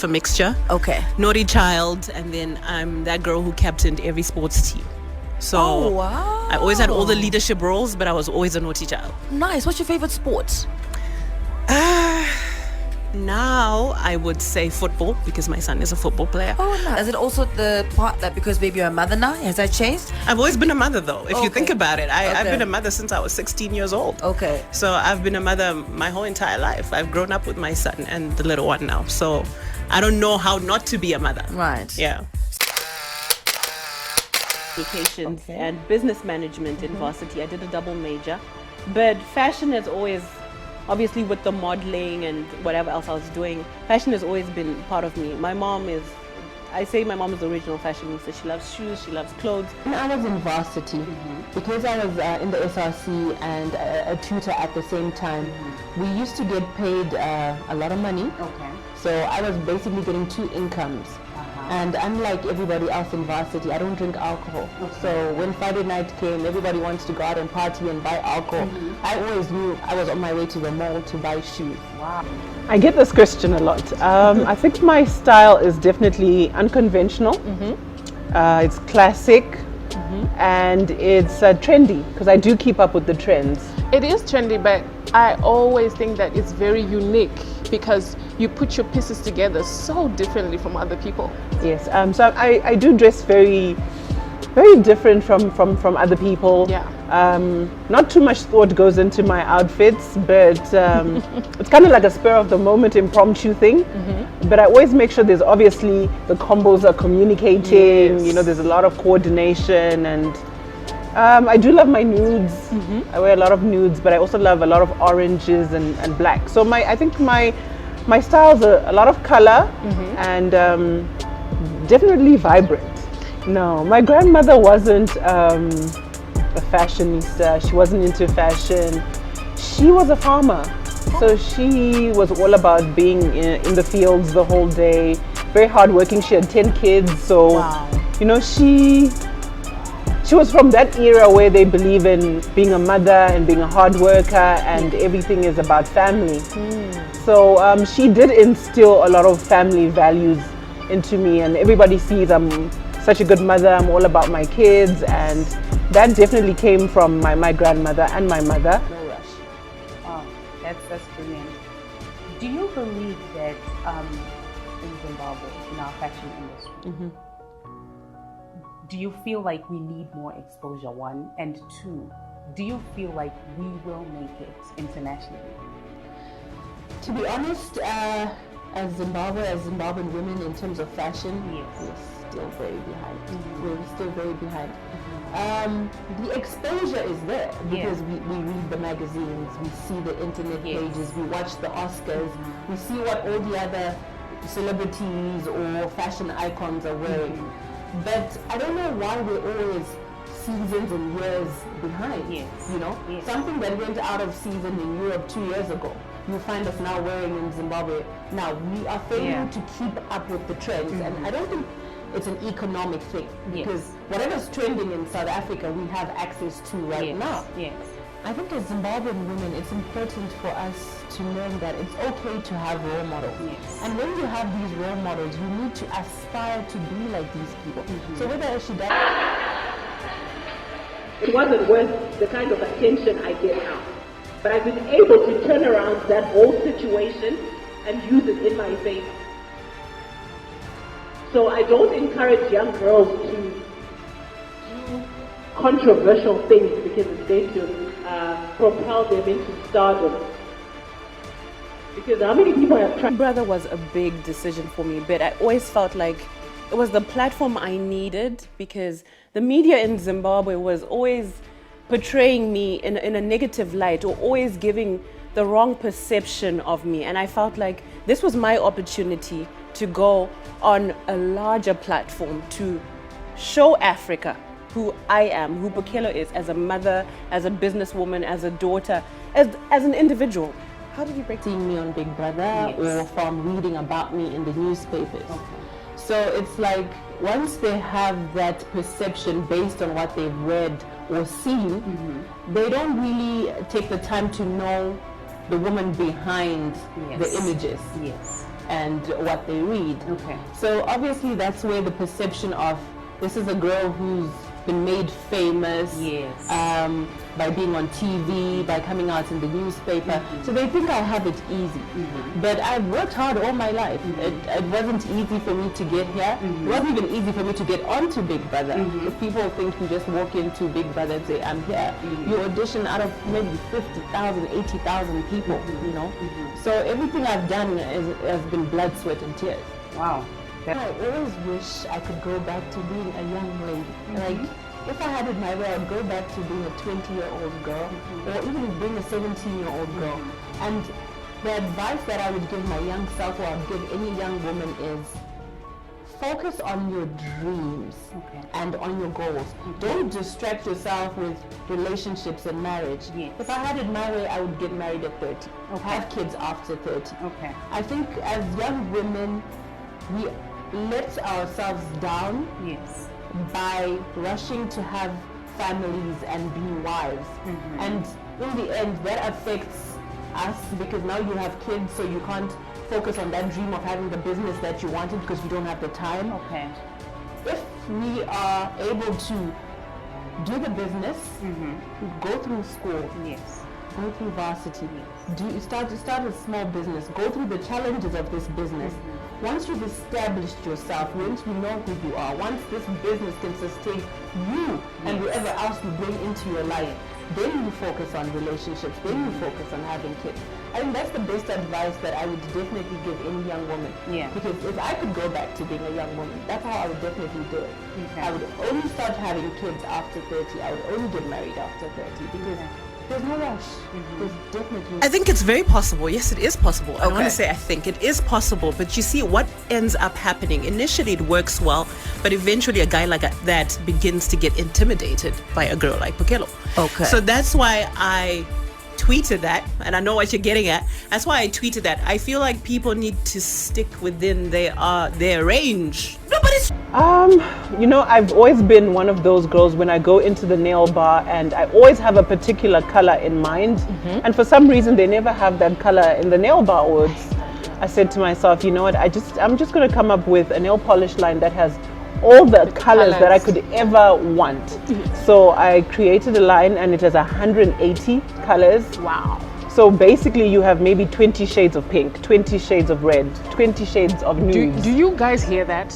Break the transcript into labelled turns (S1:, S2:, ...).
S1: of a mixture.
S2: Okay.
S1: Naughty child, and then I'm that girl who captained every sports team. So
S2: wow.
S1: I always had all the leadership roles, but I was always a naughty child.
S2: Nice. What's your favorite sport?
S1: Now I would say football, because my son is a football player.
S2: Oh, nice. Is it also the part that because maybe you're a mother now? Has that changed?
S1: I've always been a mother, though. If you think about it, I've
S2: Okay.
S1: been a mother since I was 16 years old.
S2: Okay.
S1: So I've been a mother my whole entire life. I've grown up with my son and the little one now. So I don't know how not to be a mother.
S2: Right.
S1: Yeah. Communications and business management in varsity. I did a double major. But fashion has always, obviously with the modeling and whatever else I was doing, fashion has always been part of me. My mom is, I say my mom is the original fashionista. She loves shoes, she loves clothes.
S3: When I was in varsity, because I was in the SRC and a tutor at the same time, we used to get paid a lot of money.
S4: Okay.
S3: So I was basically getting two incomes. And unlike everybody else in varsity, I don't drink alcohol. So when Friday night came, everybody wants to go out and party and buy alcohol. I always knew I was on my way to the mall to buy shoes.
S4: Wow.
S5: I get this question a lot. I think my style is definitely unconventional. It's classic and it's trendy, because I do keep up with the trends.
S6: It is trendy, but I always think that it's very unique because you put your pieces together so differently from other people.
S5: Yes, so I do dress very different from other people.
S6: Yeah.
S5: Not too much thought goes into my outfits, but it's kind of like a spur of the moment impromptu thing. But I always make sure there's obviously the combos are communicating,
S6: Yes.
S5: you know, there's a lot of coordination, and I do love my nudes. I wear a lot of nudes, but I also love a lot of oranges and black. So I think my styles are a lot of color and definitely vibrant. No, my grandmother wasn't a fashionista. She wasn't into fashion. She was a farmer. So she was all about being in the fields the whole day. Very hardworking. She had 10 kids. So, you know, she was from that era where they believe in being a mother and being a hard worker and everything is about family. So she did instill a lot of family values into me, and everybody sees I'm such a good mother, I'm all about my kids, and that definitely came from my grandmother and my mother.
S4: No rush. Oh, that's brilliant. Do you believe that in Zimbabwe, in our fashion industry, do you feel like we need more exposure, one? And two, do you feel like we will make it internationally?
S3: To be honest, as Zimbabwean women in terms of fashion, we're still very behind. We're still very behind. The exposure is there because we read the magazines, we see the internet pages, we watch the Oscars, we see what all the other celebrities or fashion icons are wearing. But I don't know why we're always seasons and years behind. You know, something that went out of season in Europe 2 years ago, you find us now wearing in Zimbabwe. Now we are failing to keep up with the trends, and I don't think it's an economic thing because whatever's trending in South Africa, we have access to right now. I think as Zimbabwean women, it's important for us to learn that it's okay to have role models. And when you have these role models, you need to aspire to be like these people. So whether she does...
S7: It wasn't worth the kind of attention I get now. But I've been able to turn around that whole situation and use it in my favor. So I don't encourage young girls to do controversial things because it's going to propel them into stardom. Because how many people have tried?
S1: My brother was a big decision for me, but I always felt like it was the platform I needed, because the media in Zimbabwe was always portraying me in a negative light, or always giving the wrong perception of me. And I felt like this was my opportunity to go on a larger platform to show Africa who I am, who Pokello is, as a mother, as a businesswoman, as a daughter, as an individual.
S3: How did you break seeing me on Big Brother or from reading about me in the newspapers? So it's like once they have that perception based on what they've read or seen, they don't really take the time to know the woman behind the images. and what they read.
S4: Okay.
S3: So obviously that's where the perception of this is a girl who's been made famous
S4: Yes.
S3: by being on TV, by coming out in the newspaper. So they think I have it easy. But I've worked hard all my life. It wasn't easy for me to get here. It wasn't even easy for me to get onto Big Brother. If people think you just walk into Big Brother and say, I'm here, you audition out of maybe 50,000, 80,000 people, you know. So everything I've done has been blood, sweat and tears.
S4: Wow.
S3: I always wish I could go back to being a young lady. Like, if I had it my way, I'd go back to being a 20-year-old girl, or even being a 17-year-old girl. And the advice that I would give my young self, or I'd give any young woman, is focus on your dreams and on your goals. Don't distract yourself with relationships and marriage.
S4: Yes.
S3: If I had it my way, I would get married at 30, have kids after 30.
S4: Okay.
S3: I think as young women, we let ourselves down
S4: Yes.
S3: by rushing to have families and be wives. And in the end, that affects us because now you have kids, so you can't focus on that dream of having the business that you wanted because you don't have the time.
S4: Okay.
S3: If we are able to do the business, go through school,
S4: Yes.
S3: go through varsity, start a small business, go through the challenges of this business. Once you've established yourself, once you know who you are, once this business can sustain you and whoever else you bring into your life, then you focus on relationships, then you focus on having kids. I think that's the best advice that I would definitely give any young woman.
S4: Yeah.
S3: Because if I could go back to being a young woman, that's how I would definitely do it.
S4: Okay.
S3: I would only start having kids after 30. I would only get married after 30 because there's no rush. There's definitely
S2: I think it's very possible. Yes, it is possible. I don't want
S8: Okay.
S2: to say I think it is possible, but you see what ends up happening. Initially, it works well, but eventually, a guy like that begins to get intimidated by a girl like Pokello.
S8: Okay.
S2: So that's why I tweeted that, and I know what you're getting at. That's why I tweeted that. I feel like people need to stick within their range. Nobody's.
S5: You know, I've always been one of those girls when I go into the nail bar and I always have a particular color in mind. And for some reason, they never have that color in the nail bar woods. I said to myself, you know what, I'm just going to come up with a nail polish line that has all the colors that I could ever want. So I created a line and it has 180 colors.
S6: Wow.
S5: So basically you have maybe 20 shades of pink, 20 shades of red, 20 shades of nudes.
S6: Do you guys hear that?